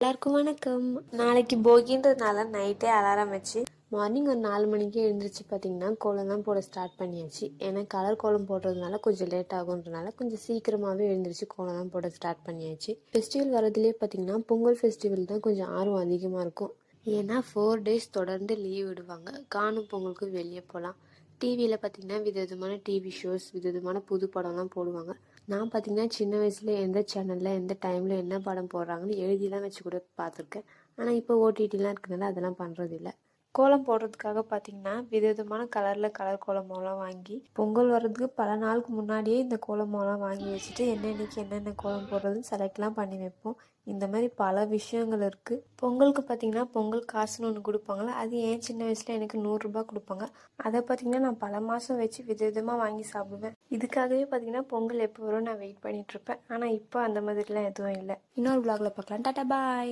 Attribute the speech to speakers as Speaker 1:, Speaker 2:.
Speaker 1: எல்லாருக்கும் வணக்கம். நாளைக்கு போகின்றதுனால நைட்டே அலாரம் வச்சு மார்னிங் ஒரு 4 மணிக்கே எழுந்திரிச்சு பார்த்தீங்கன்னா கோலம் தான் போட ஸ்டார்ட் பண்ணியாச்சு. ஏன்னா கலர் கோலம் போடுறதுனால கொஞ்சம் லேட் ஆகுன்றனால கொஞ்சம் சீக்கிரமாகவே எழுந்திரிச்சு கோலம் தான் போட ஸ்டார்ட் பண்ணியாச்சு. ஃபெஸ்டிவல் வரதுலேயே பார்த்தீங்கன்னா பொங்கல் ஃபெஸ்டிவல் தான் கொஞ்சம் ஆர்வம் அதிகமாக இருக்கும். ஏன்னா 4 டேஸ் தொடர்ந்து லீவ் விடுவாங்க. காணும் பொங்கலுக்கு வெளியே போகலாம். டிவியில் பார்த்தீங்கன்னா விதவிதமான டிவி ஷோஸ், விதவிதமான புது படம்லாம் போடுவாங்க. நான் பார்த்தீங்கன்னா சின்ன வயசுல எந்த சேனலில் எந்த டைமில் என்ன படம் போடுறாங்கன்னு எழுதிலாம் வச்சு கூட பார்த்துருக்கேன். ஆனால் இப்போ ஓடிடிலாம் இருக்கிறதுனால அதெல்லாம் பண்ணுறது இல்லை. கோலம் போடுறதுக்காக பார்த்தீங்கன்னா விதவிதமான கலரில் கலர் கோலமாவெல்லாம் வாங்கி பொங்கல் வர்றதுக்கு பல நாளுக்கு முன்னாடியே இந்த கோலமாவெல்லாம் வாங்கி வச்சுட்டு என்னென்னைக்கு என்னென்ன கோலம் போடுறதுன்னு செலக்ட்லாம் பண்ணி வைப்போம். இந்த மாதிரி பல விஷயங்கள் இருக்குது. பொங்கலுக்கு பார்த்தீங்கன்னா பொங்கல் காசுன்னு ஒன்று கொடுப்பாங்களா, அது ஏன் சின்ன வயசில் எனக்கு 100 ரூபாய் கொடுப்பாங்க. அதை பார்த்தீங்கன்னா நான் பல மாதம் வச்சு விதவிதமாக வாங்கி சாப்பிடுவேன். இதுக்காகவே பார்த்தீங்கன்னா பொங்கல் எப்போ வரும் நான் வெயிட் பண்ணிட்டு இருப்பேன். ஆனால் இப்போ அந்த மாதிரிலாம் எதுவும் இல்லை. இன்னொரு vlogல பார்க்கலாம். டாடா பாய்.